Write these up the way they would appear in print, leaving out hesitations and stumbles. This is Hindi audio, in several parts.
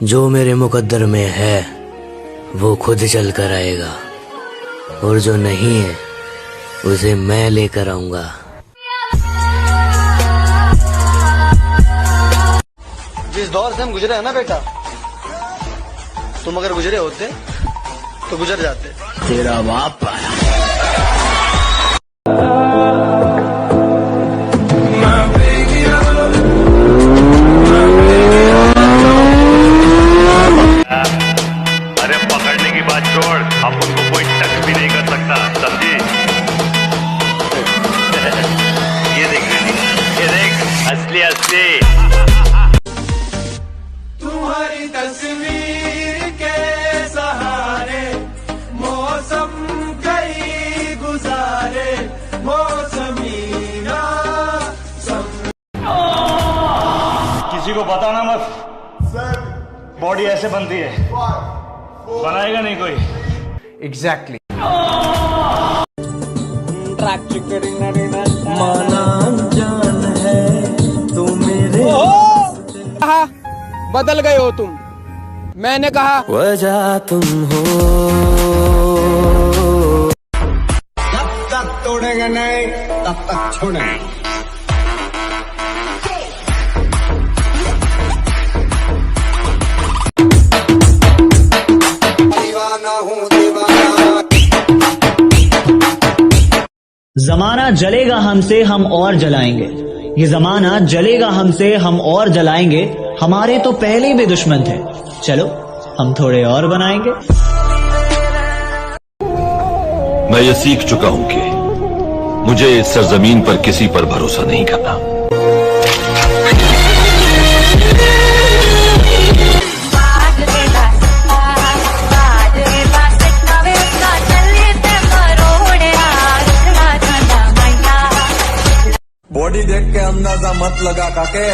जो मेरे मुकद्दर में है वो खुद चल कर आएगा, और जो नहीं है उसे मैं लेकर आऊंगा। जिस दौर से हम गुजरे हैं ना बेटा, तुम अगर गुजरे होते तो गुजर जाते। तेरा बाप आया। अरे पकड़ने की बात छोड़, अब उनको कोई टच भी नहीं कर सकता, समझी? ये देख रही, ये देख असली असली। तुम्हारी तस्वीर के सहारे मौसम कई गुजारे, मौसमीना किसी को बताना मत, बॉडी ऐसे बनती है, बनाएगा नहीं कोई। एग्जैक्टली। माना जान है तू मेरे। कहा बदल गए हो तुम, मैंने कहा वजह तुम हो। जब तक तोड़ेंगे नहीं तब तक छोड़ेंगे। दीवाना हूँ दीवाना। जमाना जलेगा हमसे, हम और जलाएंगे। ये जमाना जलेगा हमसे, हम और जलाएंगे। हमारे तो पहले भी दुश्मन थे, चलो हम थोड़े और बनाएंगे। मैं ये सीख चुका हूं कि मुझे इस सरजमीन पर किसी पर भरोसा नहीं करना। बॉडी देख के अंदाजा मत लगा काके,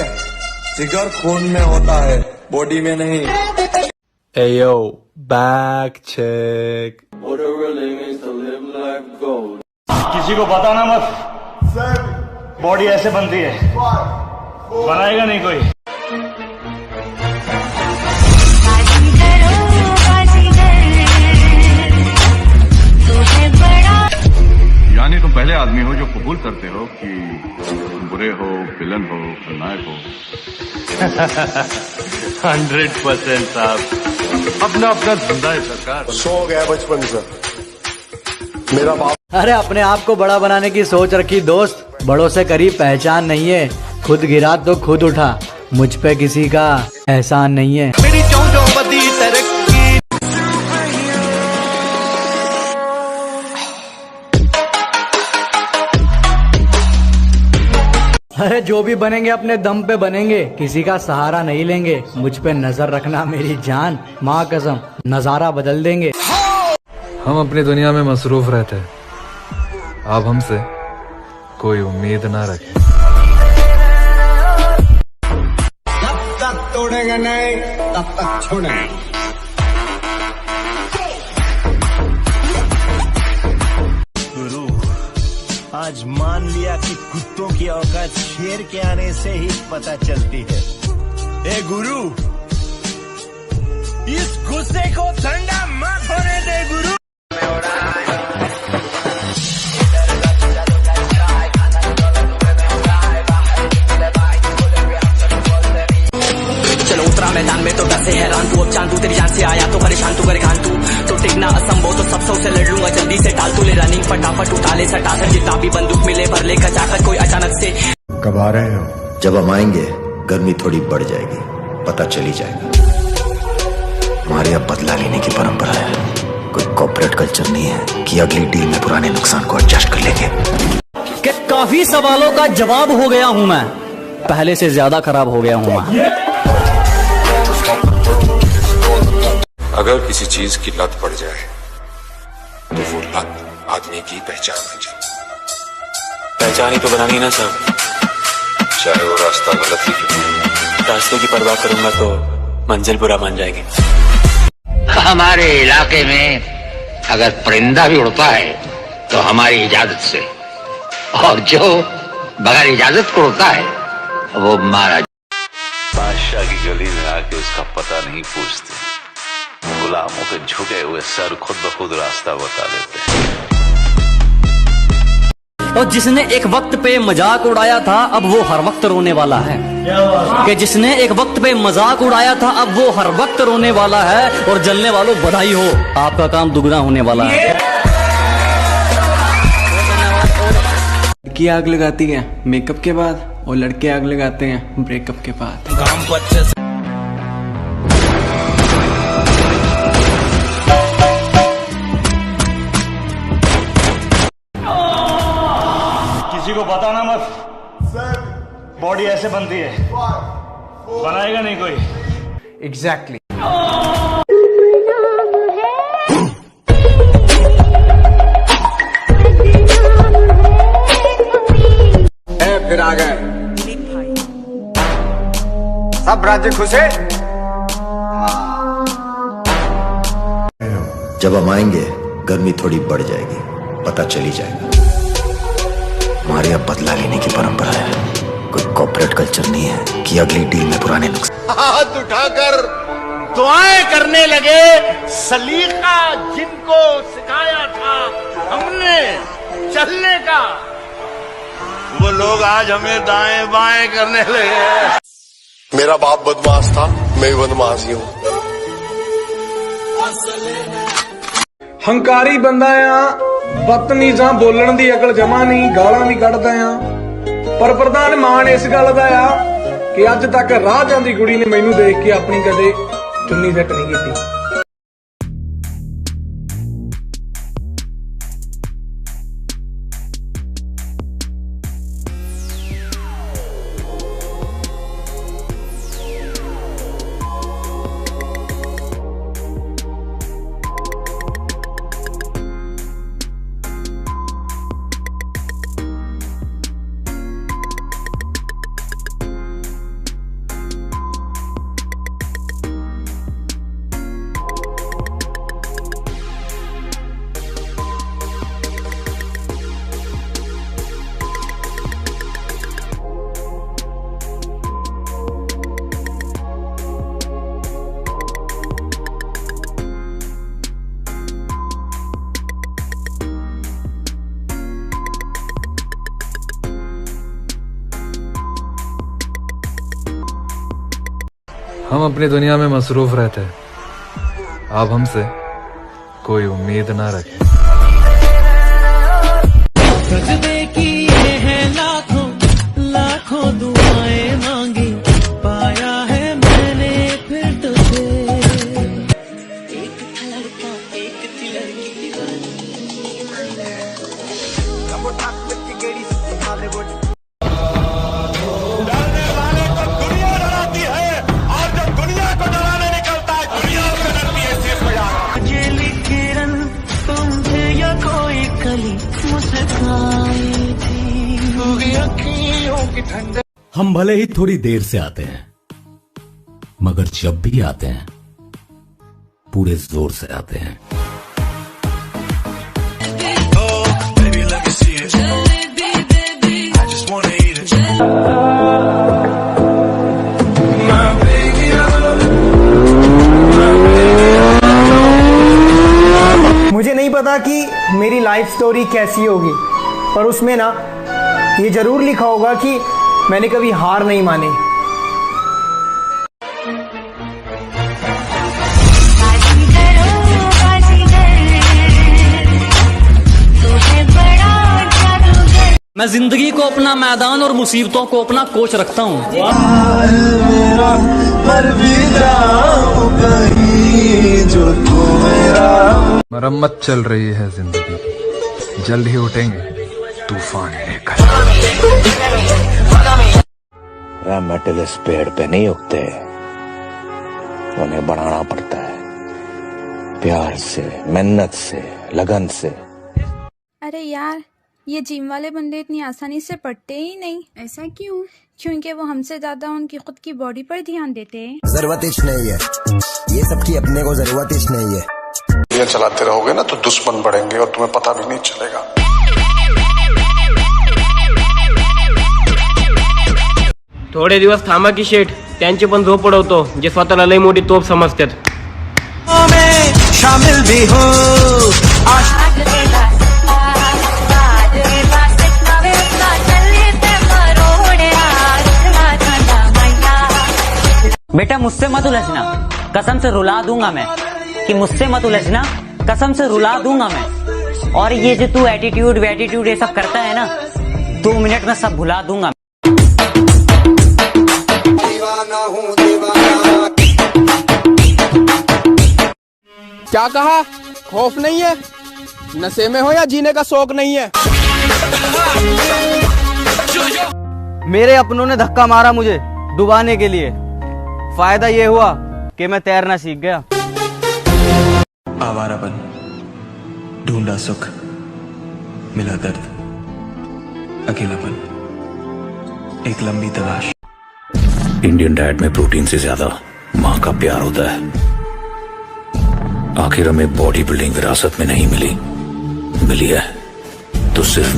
जिगर खून में होता है, बॉडी में नहीं। Ayo, back check. किसी को बताना मत, बॉडी ऐसे बनती है, बनाएगा नहीं कोई। यानी तुम पहले आदमी हो जो कबूल करते हो कि बुरे हो, विलन हो, खलनायक हो। 100% साहब, अपना अपना धंधा है सरकार। सो गया बचपन से मेरा बाप। अरे अपने आप को बड़ा बनाने की सोच रखी दोस्त, बड़ों से करी पहचान नहीं है। खुद गिरा तो खुद उठा, मुझ पे किसी का एहसान नहीं है। मेरी चौंकी तरक्की। अरे जो भी बनेंगे अपने दम पे बनेंगे, किसी का सहारा नहीं लेंगे। मुझ पे नजर रखना मेरी जान, माँ कसम नजारा बदल देंगे। हम अपनी दुनिया में मसरूफ रहते हैं, अब हमसे कोई उम्मीद ना रखे। जब तक तोड़ेंगे नहीं तब तक छोड़ेंगे। गुरु, आज मान लिया कि कुत्तों की औकात शेर के आने से ही पता चलती है। ए गुरु, इस गुस्से को ठंडा मत होने दे गुरु। चलो उतरा मैदान में तो डर से हैरान तू, अब चांद तू तेरी जान से आया तो परेशान तू, करे घान तू तो टिकना असंभव, तो सब से लड़ लूंगा जल्दी से। टाल तू ले रनिंग फटाफट, उठा ले सटासट, जितना भी बंदूक मिले भर ले कचाकच, कोई अचानक से। कब आ रहे हो? जब हम आएंगे गर्मी थोड़ी बढ़ जाएगी, पता चली जाएगा। हमारे यहाँ बदला लेने की परंपरा है, कोई कॉर्पोरेट कल्चर नहीं है कि अगली डील में पुराने नुकसान को एडजस्ट कर लेंगे। कि काफी सवालों का जवाब हो गया हूँ मैं, पहले से ज्यादा खराब हो गया हूँ मैं। अगर किसी चीज की लत पड़ जाए तो वो लत आदमी की पहचान बन जाए। पहचान ही तो बनानी ना सब, चाहे वो रास्ता गलत ही क्यों। रास्ते की परवाह करूंगा तो मंजिल बुरा मान जाएगी। हमारे इलाके में अगर परिंदा भी उड़ता है तो हमारी इजाजत से, और जो बगैर इजाजत को उड़ता है वो मारा। बादशाह की गली में आके उसका पता नहीं पूछते, गुलामों के झुके हुए सर खुद ब खुद रास्ता बता देते हैं। और जिसने एक वक्त पे मजाक उड़ाया था अब वो हर वक्त रोने वाला है। कि जिसने एक वक्त पे मजाक उड़ाया था अब वो हर वक्त रोने वाला है। और जलने वालों बधाई हो, आपका काम दुगना होने वाला है। लड़की आग लगाती है मेकअप के बाद और लड़के आग लगाते हैं ब्रेकअप के बाद। किसी को बताना मत, बॉडी ऐसे बनती है, बनाएगा नहीं कोई। एग्जैक्टली। फिर आ गए सब राज्य खुश है। जब हम आएंगे गर्मी थोड़ी बढ़ जाएगी, पता चली जाएगा। हमारे यहाँ बदला लेने की परंपरा है, कोई कॉर्पोरेट कल्चर नहीं है कि अगली डील में पुराने नुकसान। हाथ उठाकर दुआएं करने लगे, सलीका जिनको सिखाया था हमने चलने का, वो लोग आज हमें दाएं बाएं करने लगे। मेरा बाप बदमाश था, मैं भी बदमाश ही हूँ। हंकारी बंदा आ, बदतमीजा बोलण दी अकल जमा नहीं, गालां भी कढ़दा आ। पर प्रधान मान इस गल दा आ कि अज तक राह जांदी कुड़ी ने मैनू देख के अपनी कदे चुन्नी सेट नहीं कीती। हम अपनी दुनिया में मसरूफ रहते हैं, आप हमसे कोई उम्मीद ना रखें। की ये है लाखों लाखों दुआएं मांगी, पाया है मैंने फिर तुझे। एक था लड़का एक थी लड़की दीवानी। डरने वाले को दुनिया डराती है, और जब दुनिया को डराने निकलता है दुनिया उससे डरती है। शेष बजा अकेली किरण तुमसे या कोई कली मुस्काई थी। हम भले ही थोड़ी देर से आते हैं, मगर जब भी आते हैं पूरे जोर से आते हैं। मुझे नहीं पता कि मेरी लाइफ स्टोरी कैसी होगी, पर उसमें ना ये जरूर लिखा होगा कि मैंने कभी हार नहीं मानी। मैं जिंदगी को अपना मैदान और मुसीबतों को अपना कोच रखता हूँ। मरम्मत चल रही है जिंदगी की, जल्द ही उठेंगे तूफान लेकर। मेटल इस पेड़ पे नहीं उगते, उन्हें बनाना पड़ता है प्यार से, मेहनत से, लगन से। अरे यार, ये जिम वाले बंदे इतनी आसानी से पढ़ते ही नहीं। ऐसा क्यों? क्योंकि वो हमसे ज्यादा उनकी खुद की बॉडी पर ध्यान देते हैं। जरूरत ही नहीं है, ये सब की अपने को जरूरत ही नहीं है। ये चलाते रहोगे ना तो दुश्मन बढ़ेंगे और तुम्हें पता भी नहीं चलेगा। थोड़े दिवस थांबा की शेठ, त्यांचे पण झोप उडवतो जे स्वतःला लई मोठी तोप समजतात. शामिल भी हो बेटा मुझसे मत उलझना, कसम से रुला दूंगा मैं, कि मुझसे मत उलझना, कसम से रुला दूंगा मैं. और ये जो तू एटीट्यूड वेटीट्यूड ये सब करता है ना, 2 मिनट में सब भुला दूंगा. क्या कहा? खौफ नहीं है? नशे में हो या जीने का शौक नहीं है? मेरे अपनों ने धक्का मारा मुझे डुबाने के लिए. फायदा ये हुआ कि मैं तैरना सीख गया. आवारापन, ढूंढा सुख, मिला दर्द, अकेलापन, एक लंबी तलाश. इंडियन डाइट में प्रोटीन से ज्यादा माँ का प्यार होता है. आखिर हमें बॉडी बिल्डिंग विरासत में नहीं मिली है तो सिर्फ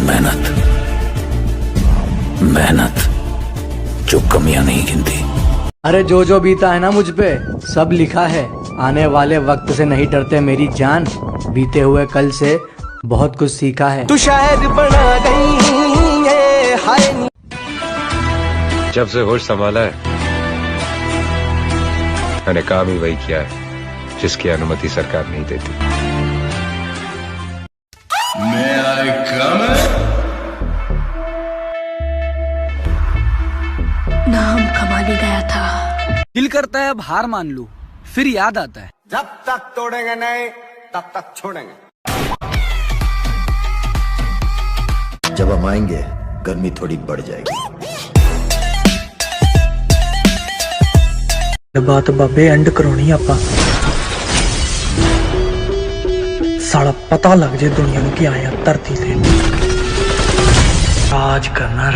मेहनत जो कमियां नहीं गिनती. अरे जो बीता है ना मुझ पे सब लिखा है. आने वाले वक्त से नहीं डरते मेरी जान, बीते हुए कल से बहुत कुछ सीखा है. तू शायर बना गई है हाय. जब से होश संभाला है मैंने काम ही वही किया है जिसकी अनुमति सरकार नहीं देती. नाम कमाने गया था. दिल करता है अब हार मान लूं, फिर याद आता है जब तक तोड़ेंगे नहीं तब तक छोड़ेंगे. जब हम आएंगे गर्मी थोड़ी बढ़ जाएगी. बात बाबे एंड करानी आपां. साला पता लग जाए दुनिया को कि आया धरती से राज करना.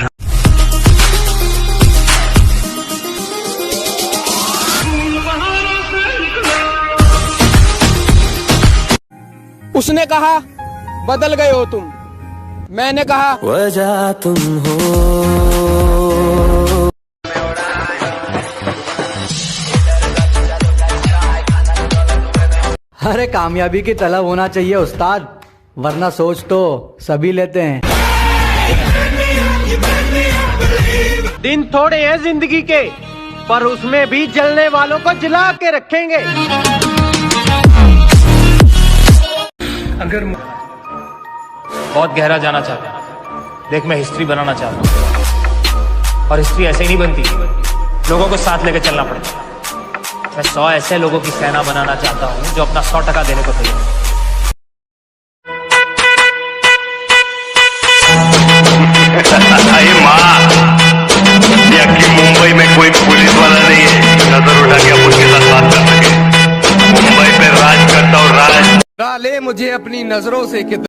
उसने कहा बदल गए हो तुम, मैंने कहा वजह तुम हो. अरे कामयाबी की तलब होना चाहिए उस्ताद, वरना सोच तो सभी लेते हैं. दिन थोड़े हैं जिंदगी के, पर उसमें भी जलने वालों को जला के रखेंगे. अगर बहुत गहरा जाना चाहता हूं. देख मैं हिस्ट्री बनाना चाहता हूं, और हिस्ट्री ऐसे ही नहीं बनती, लोगों को साथ लेकर चलना पड़ेगा. मैं 100 ऐसे लोगों की सेना बनाना चाहता हूं जो अपना 100% देने को तैयार है. मुंबई में कोई पुलिस वाला नहीं है नजर उठा के आप उसके साथ बात कर सके. मुंबई पे राज करता और राज डाले मुझे अपनी नजरों से कि